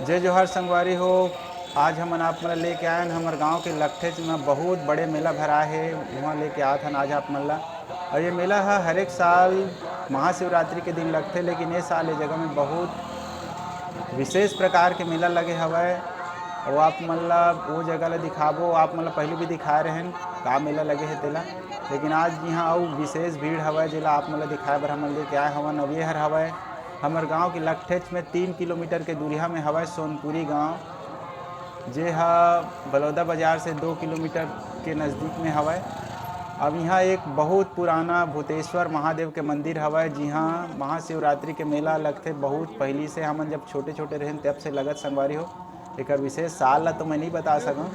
जय जोहार संगवारी हो। आज हमन आप मन लेके आए हमारे गांव के लखठेच में बहुत बड़े मेला भरा है। वहाँ लेके आत हन आज आप मन ला। और ये मेला हर एक साल महाशिवरात्रि के दिन लगते, लेकिन ये साल ये जगह में बहुत विशेष प्रकार के मेला लगे हवय। और आप मन ला वो जगह ला दिखाबो। आप मन ला पहले भी दिखाए रहन का मेला लगे है तेला, लेकिन आज यहाँ अउ विशेष भीड़ हवय जेला आप मन ला दिखाए बर हमन लेके आए हवन। अब ये हर हवय हमर गांव के लखठेच में 3 किलोमीटर के दूरिया में हवय सोनपुरी गांव, जे हा बलौदा बाजार से 2 किलोमीटर के नज़दीक में हवय। अब यहाँ एक बहुत पुराना भूतेश्वर महादेव के मंदिर हवय, जिहाँ महाशिवरात्रि के मेला लगते बहुत पहली से। हमन जब छोटे छोटे रहें तब से लगत संगवारी हो। एक विशेष साल ला तो मैं नहीं बता सकूँ,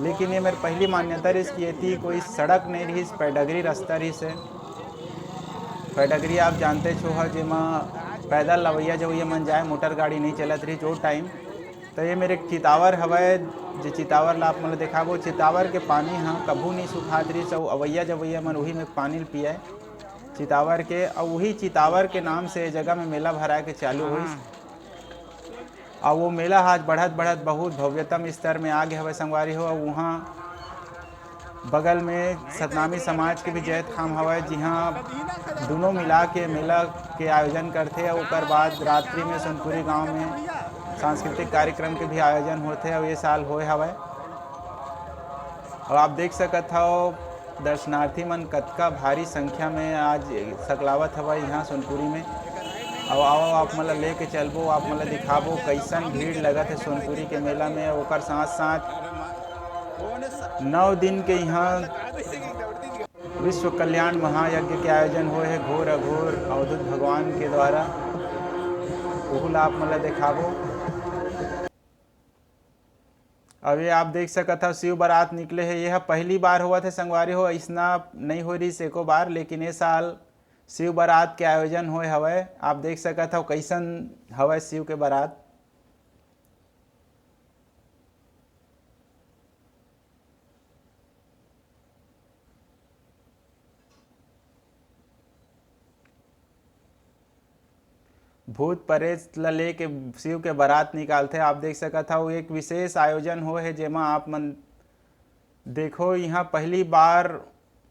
लेकिन ये मेरी पहली मान्यता रही कि ये कोई सड़क नहीं रही, पैडगरी रास्ता रही से। पैडगरी आप जानते छो है, जेमा पैदल लवैया जवैया मन जाए, मोटर गाड़ी नहीं चलत रही जो टाइम। तो ये मेरे चितावर हवय, जो चितावर ला आप मन देखाबो। चितावर के पानी हाँ कभू नहीं सुखात रही, सब अवैया जवैया मन वही में पानी पिए चितावर के। और वही चितावर के नाम से जगह में मेला भरा के चालू हुई। और वो मेला आज बढ़त बढ़त बहुत भव्यतम स्तर में आ गया हवय संगवारी हो। वहाँ बगल में सतनामी समाज के भी जैत खाम हवय, जिहाँ दोनों मिला के मेला के आयोजन करते। और उसके बाद रात्रि में सोनपुरी गांव में सांस्कृतिक कार्यक्रम के भी आयोजन होते। और ये साल होए हवय। और आप देख सकत हो दर्शनार्थी मन कतका भारी संख्या में आज सकलावत हवय यहाँ सोनपुरी में। अब आओ आप मतलब लेके चलबो, आप मतलब दिखाबो कैसन भीड़ लगत है सोनपुरी के मेला में। और साथ साथ 9 दिन के यहाँ विश्व कल्याण महायज्ञ के आयोजन हुए है घोर अघोर अवधूत भगवान के द्वारा। वो आप मतलब दिखाबो। अब ये आप देख सकत हो शिव बारात निकले है। यह पहली बार हुआ थे संगवारी हो, ऐसा नहीं हो रही सेको बार, लेकिन ये साल शिव बारात के आयोजन होए हवय। आप देख सकत हो कैसन हवय शिव के बारात। भूत प्रेत ला लेके शिव के बारात निकालते। आप देख सकत हो एक विशेष आयोजन हो है, जेमा आप मन देखो यहाँ पहली बार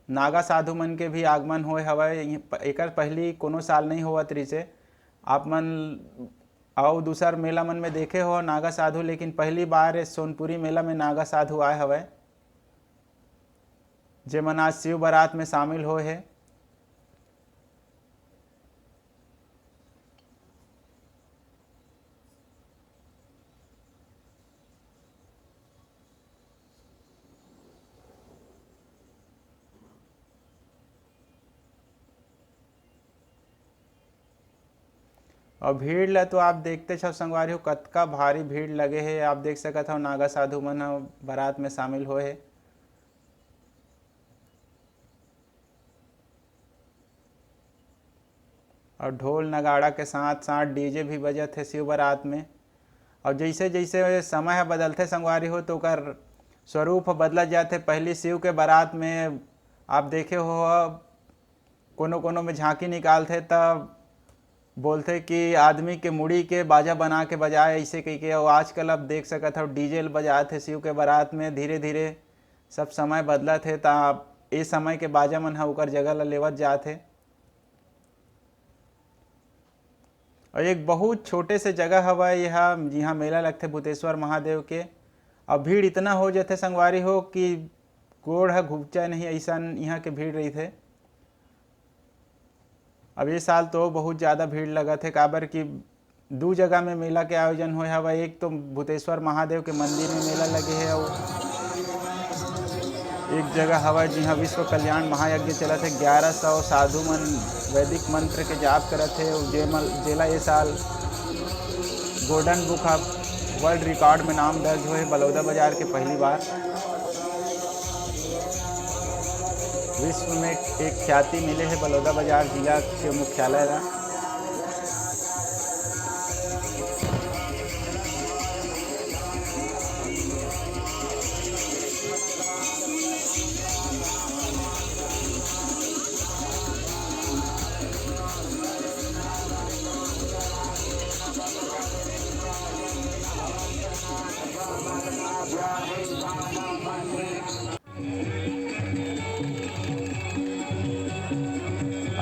नागा साधु मन के भी आगमन होए हवय। एक पहली कोनो साल नहीं होवत रही से। आप मन और दूसर मेला मन में देखे हो नागा साधु, लेकिन पहली बार सोनपुरी मेला में नागा साधु आए हवय, जे मन आज शिव बारात में शामिल होए है। और भीड़ ला तो आप देखते छो संगवारी हो कतका भारी भीड़ लगे है। आप देख सकत हो नागा साधु मन बारात में शामिल होए है। और ढोल नगाड़ा के साथ साथ डीजे भी बजत है शिव बारात में। और जैसे जैसे समय बदलते संगवारी हो तो कर स्वरूप बदलत जाते। पहली शिव के बारात में आप देखे हो कोनो कोनो में झांकी निकालते, तब बोलते कि आदमी के मुड़ी के बाजा बना के बजाए ऐसे कही के। और आजकल अब देख सकत हो डीजे बजाए थे शिव के बारात में। धीरे धीरे सब समय बदला थे, ता ए समय के बाजा मन हा उकर जगह ला लेवत जाते। और एक बहुत छोटे से जगह हवा यहाँ जिहाँ मेला लगते भूतेश्वर महादेव के। अब भीड़ इतना हो जाते संगवारी हो कि गोड़ है घुपचा नहीं, ऐसा यहाँ के भीड़ रही थे। अब ये साल तो बहुत ज़्यादा भीड़ लगा थे, काबर कि 2 जगह में मेला के आयोजन हुए हवा। एक तो भूतेश्वर महादेव के मंदिर में मेला लगे है, और एक जगह हवा जिहाँ विश्व कल्याण महायज्ञ चला थे। 1100 साधु मन वैदिक मंत्र के जाप करत थे। जेला ये साल golden book of world record में नाम दर्ज हुए बलौदा बाजार के पहली बार। विश्व में एक ख्याति मिले है बलौदा बाजार जिला के मुख्यालय का।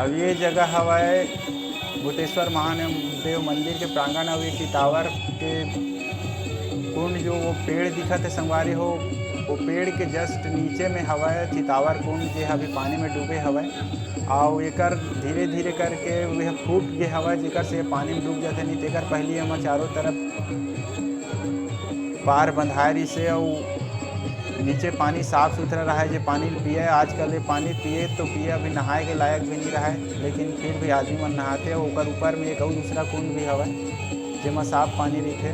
अब ये जगह हवाए भूतेश्वर महादेव मंदिर के प्रांगण और ये चितावर के कुंड जो वो पेड़ दिखत है संगवारी हो, वो पेड़ के जस्ट नीचे में हवाए चितावर कुंड जे अभी पानी में डूबे हवाए और एकर धीरे धीरे करके वह फूट गे हवाए जेकर से पानी में डूब जाते। नहीं तेकर पहले हम चारों तरफ पार बंधाए से और नीचे पानी साफ सुथरा रहा है। जो पानी पिए आजकल ये पानी पिए तो पिए अभी नहाए के लायक भी नहीं रहा है, लेकिन फिर भी आदमी मन नहाते और ओकर ऊपर में एक और दूसरा कुंड भी हवा जेमा साफ पानी रखे।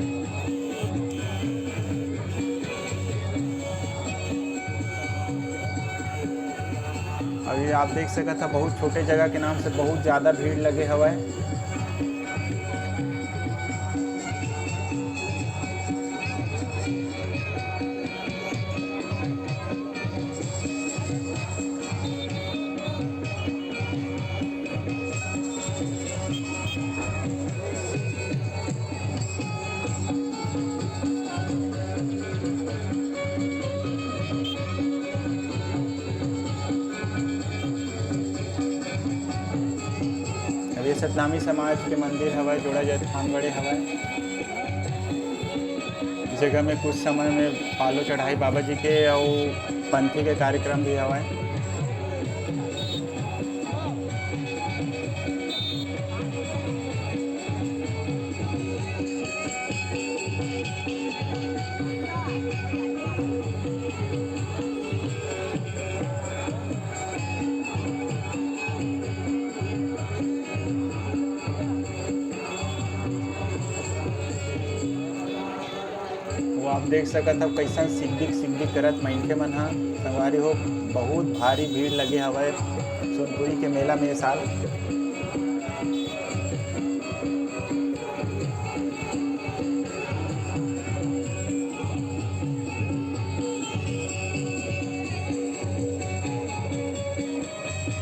अभी आप देख सकते हैं बहुत छोटे जगह के नाम से बहुत ज़्यादा भीड़ लगे हवा है। ये सतनामी समाज के मंदिर हवा जोड़ा जाए थानगढ़े हवा। इस जगह में कुछ समय में पालो चढ़ाई बाबा जी के और पंथी के कार्यक्रम भी हवा। वो आप देख सकत हो कैसा सिद्धिक करत मनखे मन ह संगवारी हो। बहुत भारी भीड़ लगे हवे सोनपुरी के मेला में ये साल।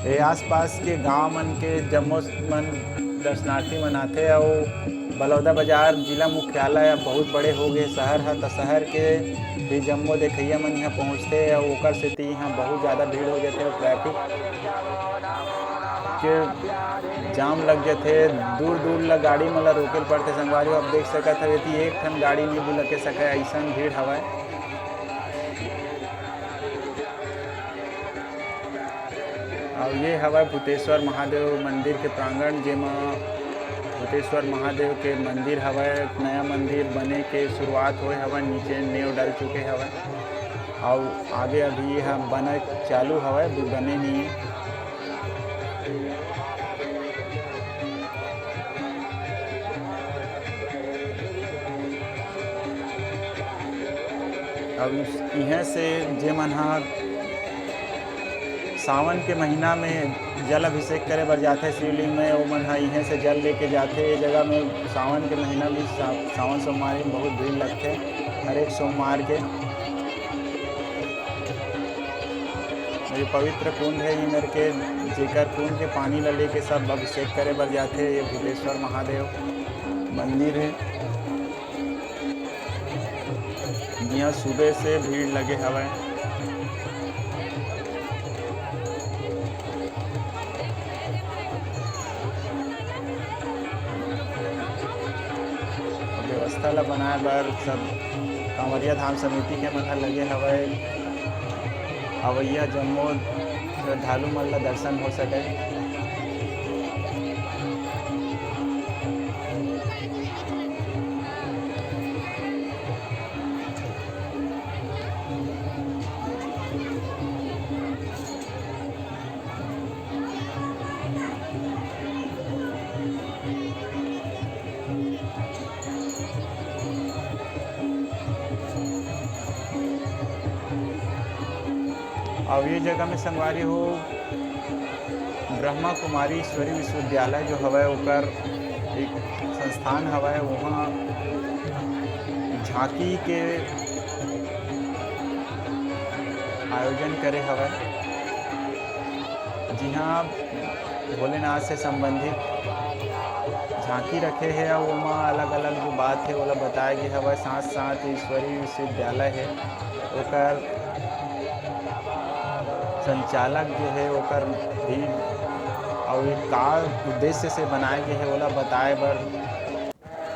ये आसपास के गांव मन के जम्मो मन दर्शनार्थी मन आते और बलौदा बाजार जिला मुख्यालय बहुत बड़े हो गए शहर है, तो शहर के भी जम्मो देखैया मन यहाँ पहुँचते और ओकर से यहाँ बहुत ज़्यादा भीड़ हो जाते और ट्रैफिक के जाम लग जाते। दूर दूर ला गाड़ी मन ला रोके पड़ते संगवारी। आप देख सकते हो यदि एक ठन गाड़ी नहीं बुला के सके ऐसा भीड़ हवा। और ये हवा भूतेश्वर महादेव मंदिर के प्रांगण जेमा भूतेश्वर महादेव के मंदिर हवा। नया मंदिर बने के शुरुआत हुए हवा, नीचे नेव डल चुके हवा और आगे अभी यह बना चालू हवा, बने नहीं है। अब यहाँ से जे मन सावन के महीना में जल अभिषेक करे बर जाते शिवलिंग में, वो मन यहाँ से जल लेके जाते। ये जगह में सावन के महीना भी सावन सोमवारी में बहुत भीड़ लगते हर एक सोमवार के। ये पवित्र कुंड है इनर के जेकर कुंड के पानी ला लेके सब अभिषेक करे बर जाते। ये भूतेश्वर महादेव मंदिर है, यहाँ सुबह से भीड़ लगे हवा। व्यवस्था ला बनाए बर सब कांवरिया धाम समिति के मन लगे हवे, अवैया जम्मो श्रद्धालु मन ला दर्शन हो सके। और ये जगह में संगवारी हो ब्रह्मा कुमारी ईश्वरी विश्वविद्यालय जो हवा ओकर एक संस्थान हवा। वहाँ झांकी के आयोजन करे हवा, जहाँ भोलेनाथ से संबंधित झांकी रखे है और वहाँ अलग अलग जो बात है वो बताया गया हवा। साथ साथ ईश्वरी विश्वविद्यालय है ओकर संचालक जो है ओकर भी और ये का उद्देश्य से बनाए गे हे ओला बताए बर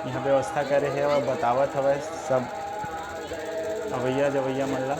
यहाँ व्यवस्था करे हे और बतावत हवय सब अवैया जवैया मन ला।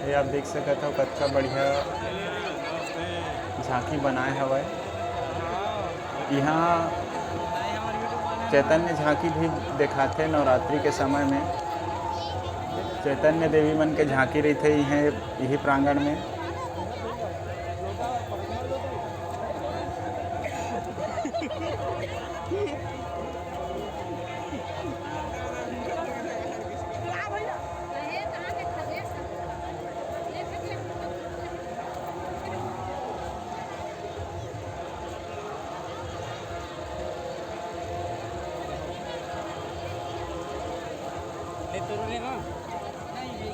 ये आप देख सकत हो कतका बढ़िया झांकी बनाए हवय। यहाँ चैतन्य झांकी भी दिखाते नवरात्रि के समय में। चैतन्य देवी मन के झांकी रही है यही प्रांगण में।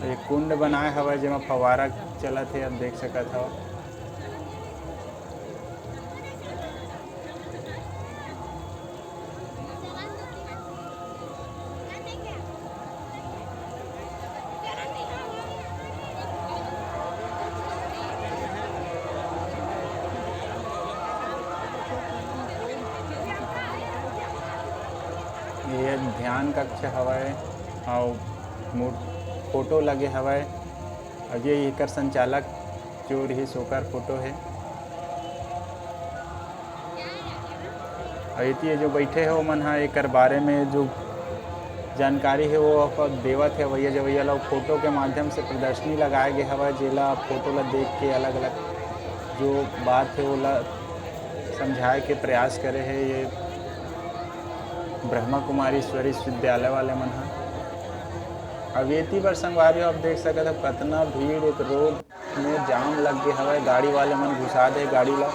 एक कुंड बनाए हवय जेमा फव्वारा चलत हे, आप देख सकत हो। ये ध्यान कक्ष हवय और फोटो लगे हवय और ये एकर संचालक जो रही सोकर फोटो है। और ये जो बैठे हो मन हा एकर बारे में जो जानकारी है वो देवत है भैया जवैया लोग फोटो के माध्यम से प्रदर्शनी लगाए गए हवय, जेला फोटो ला देख के अलग अलग जो बात है वो ला समझाए के प्रयास करे है ये ब्रह्मा कुमारी ईश्वरी विश्वविद्यालय वाले मन हा। अब ये बार संगवारी आप देख सकते हो कितना भीड़, एक रोड में जाम लग गए हवय, गाड़ी वाले मन घुसा दे गाड़ी ला।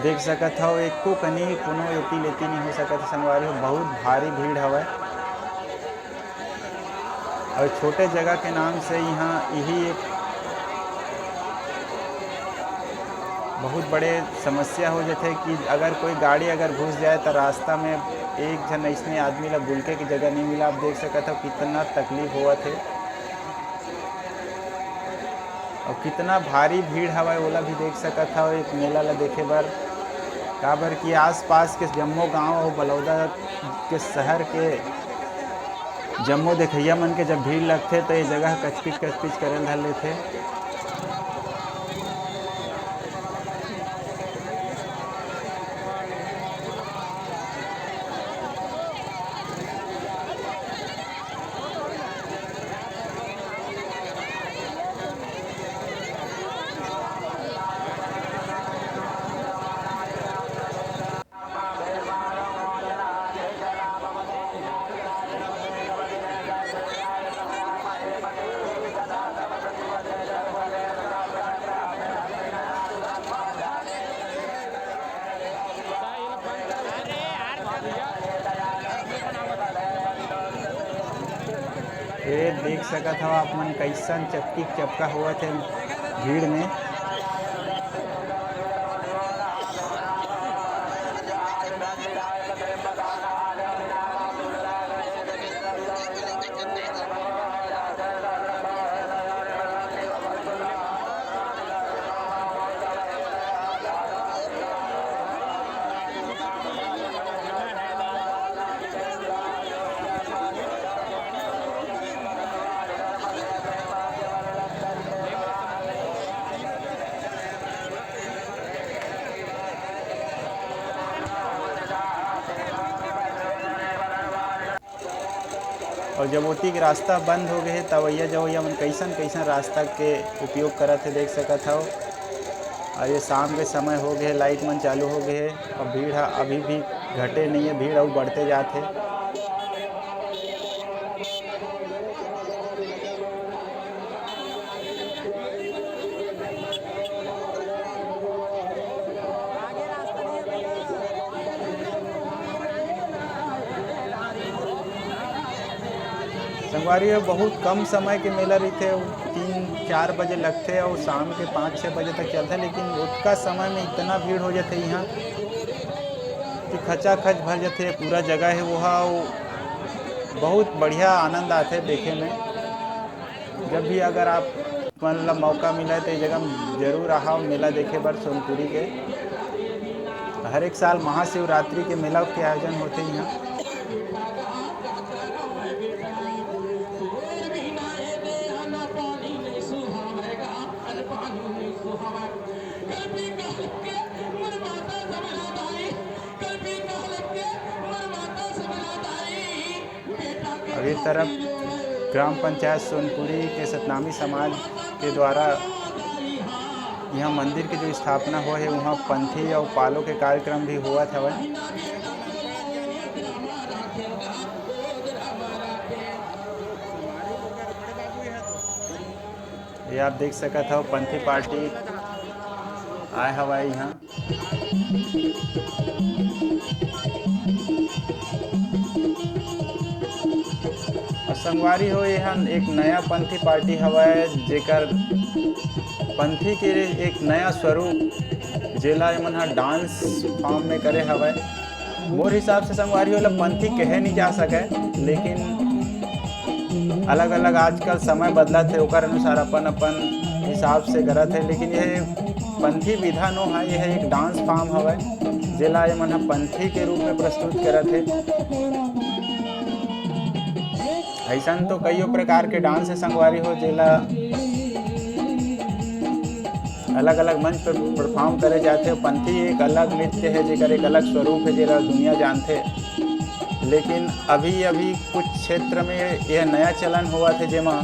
देख सकत हो एको कनी कोनो एती लेती नहीं हो सकत संगवारी हो, बहुत भारी भीड़ हवय। और छोटे जगह के नाम से यहाँ यही एक बहुत बड़े समस्या हो जाते कि अगर कोई गाड़ी अगर घुस जाए तो रास्ता में एक जन ऐसने आदमी ला बुलके की जगह नहीं मिला। आप देख सकते हो कितना तकलीफ हुआ थे और कितना भारी भीड़ हवा ओला भी देख सकत हो एक मेला ला देखे बर। काबर कि आसपास के जम्मो गांव और बलौदा के शहर के जम्मो देखैया मन के जब भीड़ लगथे तो ये जगह कचपिच करे धर लेथे। ये देख सकत हो आप मन कैसन चपकी चपका हुआ थे भीड़ में। और जब ओती के रास्ता बंद हो गए तवैया जवैया मन कैसन कैसन रास्ता के उपयोग करत है देख सकत हव। और ये शाम के समय हो गए, लाइट मन चालू हो गए और भीड़ अभी भी घटे नहीं है, भीड़ और बढ़ते जाते। संगवारी बहुत कम समय के मेला रहते, 3-4 बजे लगते और शाम के 5-6 बजे तक चलते, लेकिन उतना समय में इतना भीड़ हो जाते यहाँ कि खचा खच भर जाते पूरा जगह है। वो बहुत बढ़िया आनंद आते देखे में। जब भी अगर आप मतलब मौका मिला तो ये जगह जरूर आओ मेला देखे बर सोनपुरी के। हर एक साल महाशिवरात्रि के मेला के आयोजन होते यहाँ। और एक तरफ ग्राम पंचायत सोनपुरी के सतनामी समाज के द्वारा यहाँ मंदिर की जो स्थापना हुआ है वहाँ पंथी और पालो के कार्यक्रम भी हुआ था। ये आप देख सकत हो पंथी पार्टी आए हवाई यहाँ। और संगवारी हो यहाँ एक नया पंथी पार्टी हवाए जेकर पंथी के एक नया स्वरूप जेला मन डांस फॉर्म में करे हवाए। मोर हिसाब से संगवारी होला पंथी कहे नहीं जा सके, लेकिन अलग अलग आजकल समय बदला थे ओकर अनुसार अपन अपन हिसाब से करत है। लेकिन यह पंथी विधा नो है, यह एक डांस फॉर्म हवा जेला ये मन पंथी के रूप में प्रस्तुत करत है। ऐसा तो कई प्रकार के डांस है संगवारी हो जेला अलग अलग मंच पर परफॉर्म करे जाते। पंथी एक अलग नृत्य है जेकर एक अलग स्वरूप है जेला दुनिया जानते। लेकिन अभी अभी कुछ क्षेत्र में यह नया चलन हुआ थे जेमा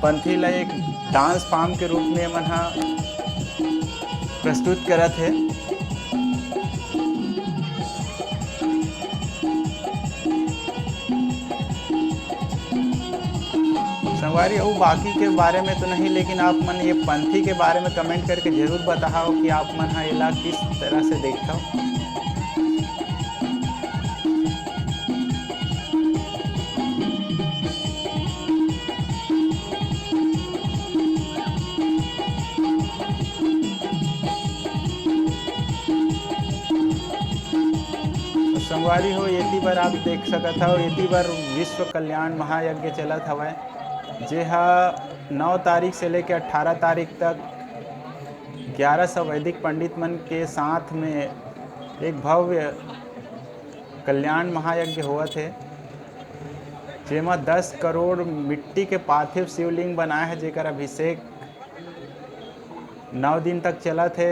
पंथी ला एक डांस फॉर्म के रूप में मन प्रस्तुत करत है। संगवारी और बाकी के बारे में तो नहीं, लेकिन आप मन ये पंथी के बारे में कमेंट करके जरूर बताओ कि आप मन इला किस तरह से देखता हो। संगवारी हो ये बार आप देख सकत हो, ये बार विश्व कल्याण महायज्ञ चलत हवा जे 9 तारीख से लेकर 18 तारीख तक 1100 वैदिक पंडित मन के साथ में एक भव्य कल्याण महायज्ञ हुआ थे, जेमा 10 करोड़ मिट्टी के पार्थिव शिवलिंग बनाए हैं जेकर अभिषेक 9 दिन तक चला थे।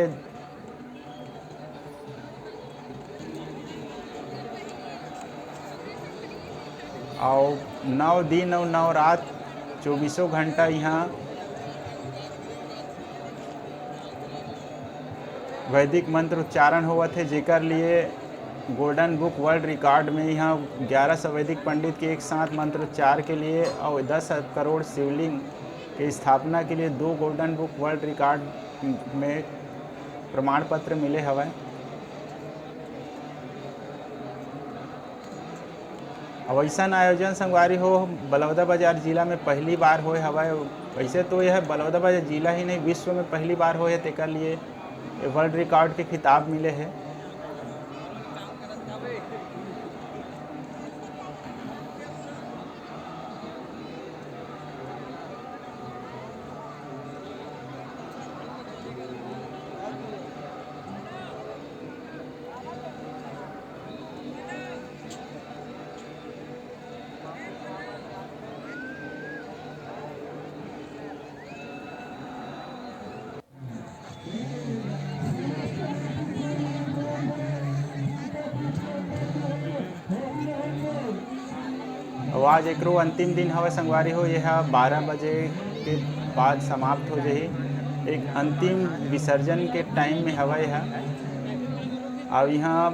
और 9 दिन और 9 रात 24 घंटा यहाँ वैदिक मंत्र उच्चारण हुआ थे, जेकर लिए गोल्डन बुक वर्ल्ड रिकॉर्ड में यहाँ 1100 वैदिक पंडित के एक साथ मंत्रोच्चार के लिए और 10 करोड़ शिवलिंग की स्थापना के लिए 2 गोल्डन बुक वर्ल्ड रिकॉर्ड में प्रमाण पत्र मिले हवा। अब ऐसा आयोजन संगवारी हो बलौदाबाजार जिला में पहली बार होए हवा। वैसे तो यह बलौदाबाजार जिला ही नहीं विश्व में पहली बार होए है, तेकर लिए वर्ल्ड रिकॉर्ड के खिताब मिले हैं। आज एकरो अंतिम दिन हवे संगवारी हो। यह 12 बजे के बाद समाप्त हो जाही। एक अंतिम विसर्जन के टाइम में हवा यह। और यहाँ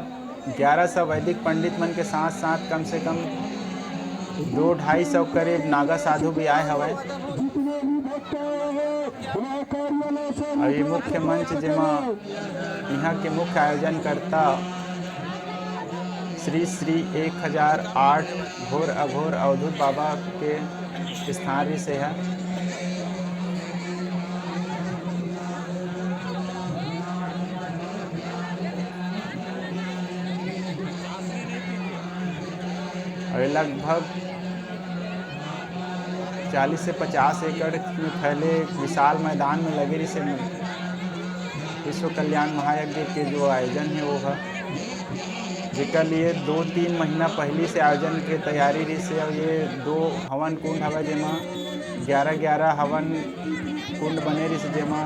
1100 वैदिक पंडित मन के साथ साथ कम से कम 200-250 करीब नागा साधु भी आए हवे। और ये मुख्य मंच जेमा यहाँ के मुख्य आयोजन करता श्री श्री 1008 घोर अघोर अवधूत बाबा के स्थान से है। और लगभग 40 से 50 एकड़ में फैले विशाल मैदान में लगे रही से विश्व कल्याण महायज्ञ के जो आयोजन है वो है, जिसके लिए 2-3 महीना पहले से आयोजन के तैयारी रही से। और ये 2 हवन कुंड हवा जेमा 11-11 हवन कुंड बने रही से, जेमा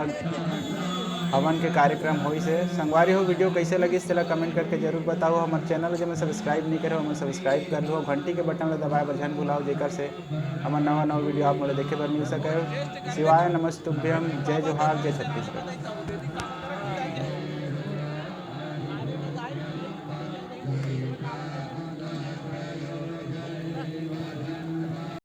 हवन के कार्यक्रम होई से। संगवारी हो वीडियो कैसे लगी तेला कमेंट करके जरूर बताओ। हमारे चैनल जब सब्सक्राइब नहीं करो हमें सब्सक्राइब कर लो, घंटी के बटन ला दबाए बर झन भुलाओ, जेकर से हमारा नवा वीडियो आप मोला देखे बर मिल सके। शिवाय नमस्तुभ्यम, जय जोहार, जय छत्तीसगढ़।